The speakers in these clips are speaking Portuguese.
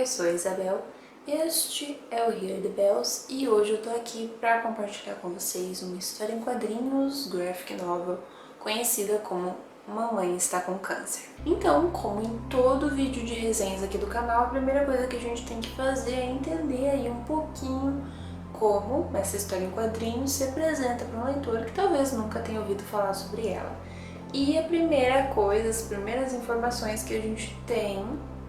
eu sou a Isabel, este é o Hear the Bells e hoje eu tô aqui para compartilhar com vocês uma história em quadrinhos graphic novel conhecida como Mamãe Está com Câncer. Então, como em todo vídeo de resenhas aqui do canal, a primeira coisa que a gente tem que fazer é entender aí um pouquinho como essa história em quadrinhos se apresenta para um leitor que talvez nunca tenha ouvido falar sobre ela. E a primeira coisa, as primeiras informações que a gente tem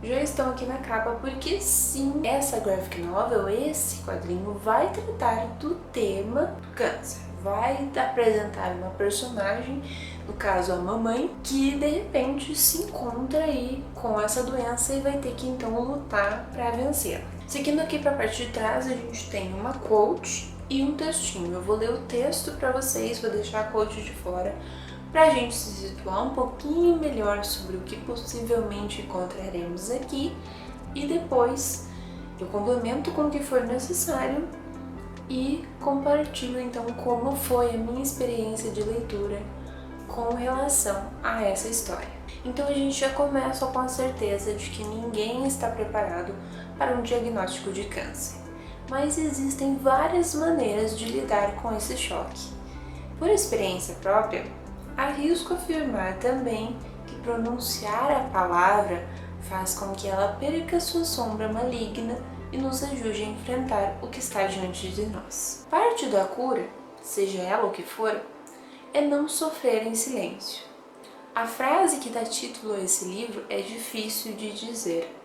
já estão aqui na capa, porque sim, essa graphic novel, esse quadrinho, vai tratar do tema do câncer. Vai apresentar uma personagem, no caso a mamãe, que de repente se encontra aí com essa doença e vai ter que então lutar para vencê-la. Seguindo aqui para a parte de trás, a gente tem uma quote e um textinho. Eu vou ler o texto para vocês, vou deixar a quote de fora, para a gente se situar um pouquinho melhor sobre o que possivelmente encontraremos aqui e depois eu complemento com o que for necessário e compartilho então como foi a minha experiência de leitura com relação a essa história. Então a gente já começa com a certeza de que ninguém está preparado para um diagnóstico de câncer, mas existem várias maneiras de lidar com esse choque. Por experiência própria, arrisco afirmar também que pronunciar a palavra faz com que ela perca sua sombra maligna e nos ajude a enfrentar o que está diante de nós. Parte da cura, seja ela o que for, é não sofrer em silêncio. A frase que dá título a esse livro é difícil de dizer,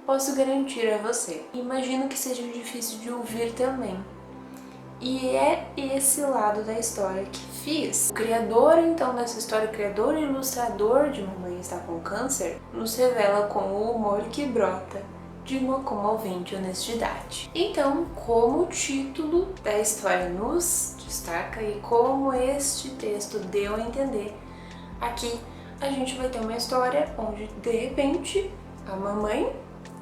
posso garantir a você. Imagino que seja difícil de ouvir também. E é esse lado da história que fiz. O criador, então, dessa história, o criador e ilustrador de Mamãe Está com Câncer, nos revela com o humor que brota de uma comovente honestidade. Então, como o título da história nos destaca e como este texto deu a entender, aqui a gente vai ter uma história onde, de repente, a mamãe,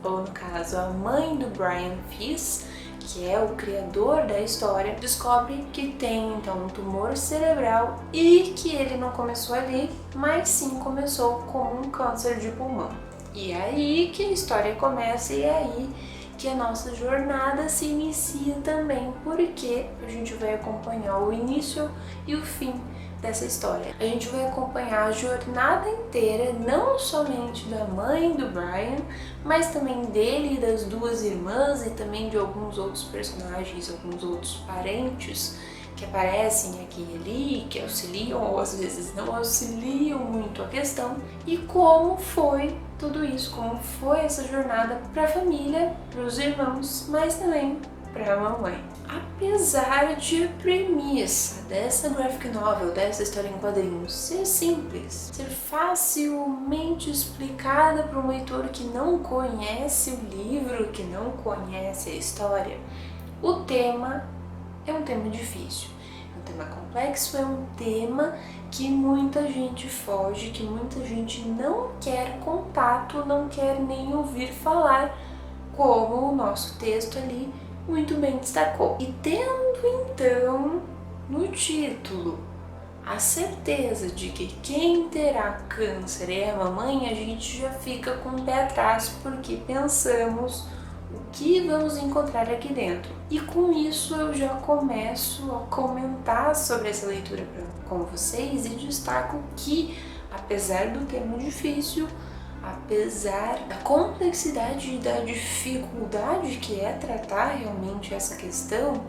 ou no caso, a mãe do Brian Fisk, que é o criador da história, descobre que tem então um tumor cerebral e que ele não começou ali, mas sim começou como um câncer de pulmão. E é aí que a história começa e é aí que a nossa jornada se inicia também, porque a gente vai acompanhar o início e o fim dessa história. A gente vai acompanhar a jornada inteira, não somente da mãe do Brian, mas também dele e das duas irmãs e também de alguns outros personagens, alguns outros parentes que aparecem aqui e ali, que auxiliam ou às vezes não auxiliam muito a questão, e como foi tudo isso, como foi essa jornada para a família, para os irmãos, mas também para a mamãe. Apesar de a premissa dessa graphic novel, dessa história em quadrinhos, ser simples, ser facilmente explicada para um leitor que não conhece o livro, que não conhece a história, o tema é um tema difícil, é um tema complexo, é um tema que muita gente foge, que muita gente não quer contato, não quer nem ouvir falar, como o nosso texto ali muito bem destacou. E tendo então no título a certeza de que quem terá câncer é a mamãe, a gente já fica com o pé atrás porque pensamos o que vamos encontrar aqui dentro. E com isso eu já começo a comentar sobre essa leitura com vocês e destaco que, apesar do tema difícil, apesar da complexidade e da dificuldade que é tratar realmente essa questão,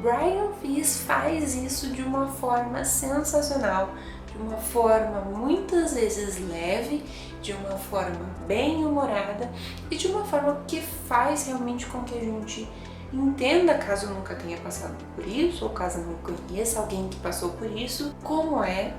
Brian Fisk faz isso de uma forma sensacional, de uma forma muitas vezes leve, de uma forma bem humorada e de uma forma que faz realmente com que a gente entenda, caso nunca tenha passado por isso ou caso não conheça alguém que passou por isso, como é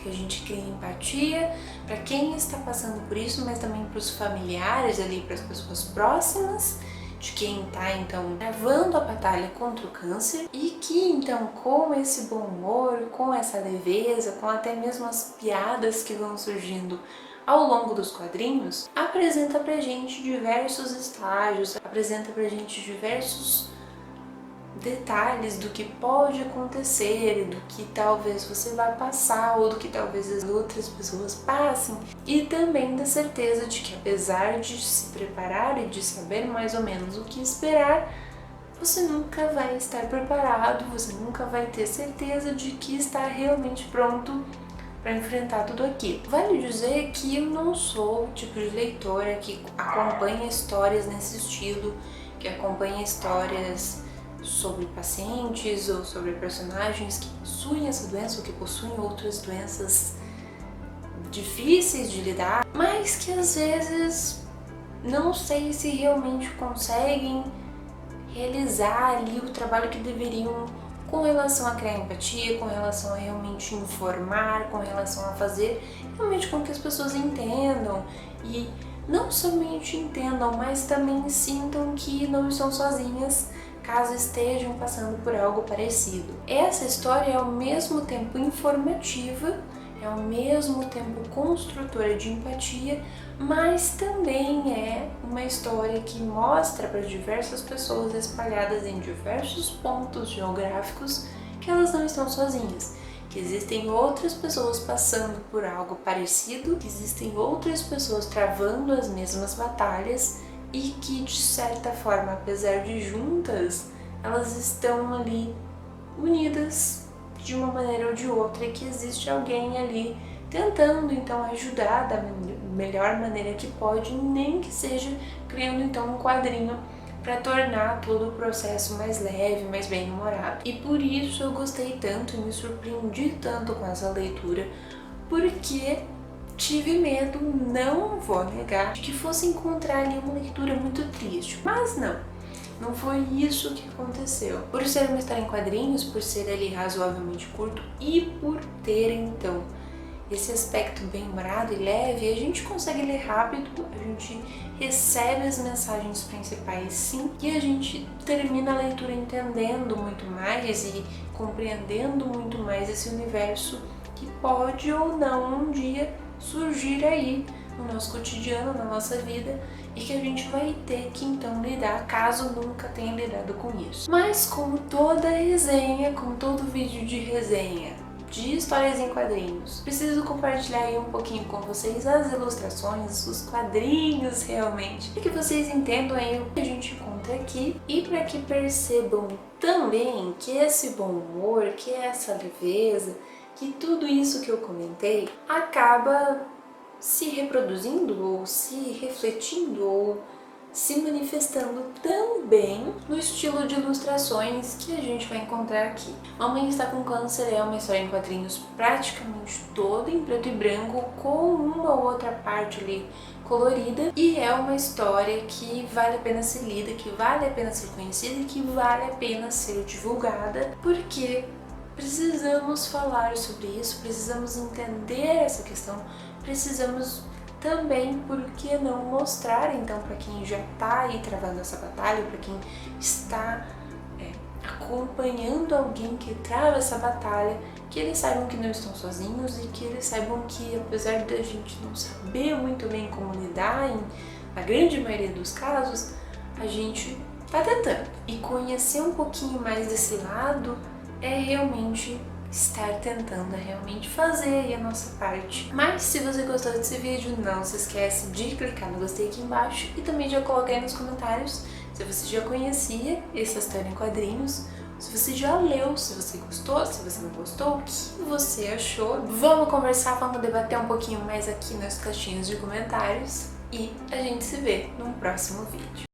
que a gente cria empatia para quem está passando por isso, mas também para os familiares ali, para as pessoas próximas de quem está então travando a batalha contra o câncer e que então com esse bom humor, com essa leveza, com até mesmo as piadas que vão surgindo ao longo dos quadrinhos, apresenta pra gente diversos estágios, apresenta pra gente diversos detalhes do que pode acontecer, do que talvez você vá passar ou do que talvez as outras pessoas passem, e também da certeza de que, apesar de se preparar e de saber mais ou menos o que esperar, você nunca vai estar preparado, você nunca vai ter certeza de que está realmente pronto para enfrentar tudo aquilo. Vale dizer que eu não sou o tipo de leitora que acompanha histórias nesse estilo, que acompanha histórias sobre pacientes ou sobre personagens que possuem essa doença ou que possuem outras doenças difíceis de lidar, mas que às vezes não sei se realmente conseguem realizar ali o trabalho que deveriam com relação a criar empatia, com relação a realmente informar, com relação a fazer realmente com que as pessoas entendam e não somente entendam, mas também sintam que não estão sozinhas caso estejam passando por algo parecido. Essa história é ao mesmo tempo informativa, é ao mesmo tempo construtora de empatia, mas também é uma história que mostra para diversas pessoas espalhadas em diversos pontos geográficos que elas não estão sozinhas, que existem outras pessoas passando por algo parecido, que existem outras pessoas travando as mesmas batalhas e que, de certa forma, apesar de juntas, elas estão ali unidas de uma maneira ou de outra, e que existe alguém ali tentando então ajudar da melhor maneira que pode, nem que seja criando então um quadrinho para tornar todo o processo mais leve, mais bem-humorado. E por isso eu gostei tanto e me surpreendi tanto com essa leitura, porque tive medo, não vou negar, de que fosse encontrar ali uma leitura muito triste, mas não foi isso que aconteceu. Por ser uma história em quadrinhos, por ser ali razoavelmente curto e por ter então esse aspecto bem humorado e leve, a gente consegue ler rápido, a gente recebe as mensagens principais sim, e a gente termina a leitura entendendo muito mais e compreendendo muito mais esse universo que pode ou não um dia surgir aí no nosso cotidiano, na nossa vida, e que a gente vai ter que então lidar caso nunca tenha lidado com isso. Mas como toda resenha, como todo vídeo de resenha de histórias em quadrinhos, preciso compartilhar aí um pouquinho com vocês as ilustrações, os quadrinhos realmente, para que vocês entendam aí o que a gente encontra aqui e para que percebam também que esse bom humor, que essa leveza, que tudo isso que eu comentei acaba se reproduzindo ou se refletindo ou se manifestando também no estilo de ilustrações que a gente vai encontrar aqui. Mamãe Está com Câncer é uma história em quadrinhos praticamente toda em preto e branco, com uma ou outra parte ali colorida, e é uma história que vale a pena ser lida, que vale a pena ser conhecida e que vale a pena ser divulgada, porque precisamos falar sobre isso, precisamos entender essa questão, precisamos também, por que não mostrar então para quem já está aí travando essa batalha, para quem está acompanhando alguém que trava essa batalha, que eles saibam que não estão sozinhos e que eles saibam que, apesar da gente não saber muito bem como lidar, na grande maioria dos casos, a gente está tentando. E conhecer um pouquinho mais desse lado é realmente estar tentando realmente fazer aí a nossa parte. Mas se você gostou desse vídeo, não se esquece de clicar no gostei aqui embaixo e também já coloca aí nos comentários se você já conhecia essa história em quadrinhos, se você já leu, se você gostou, se você não gostou, o que você achou. Vamos conversar, vamos debater um pouquinho mais aqui nas caixinhas de comentários e a gente se vê num próximo vídeo.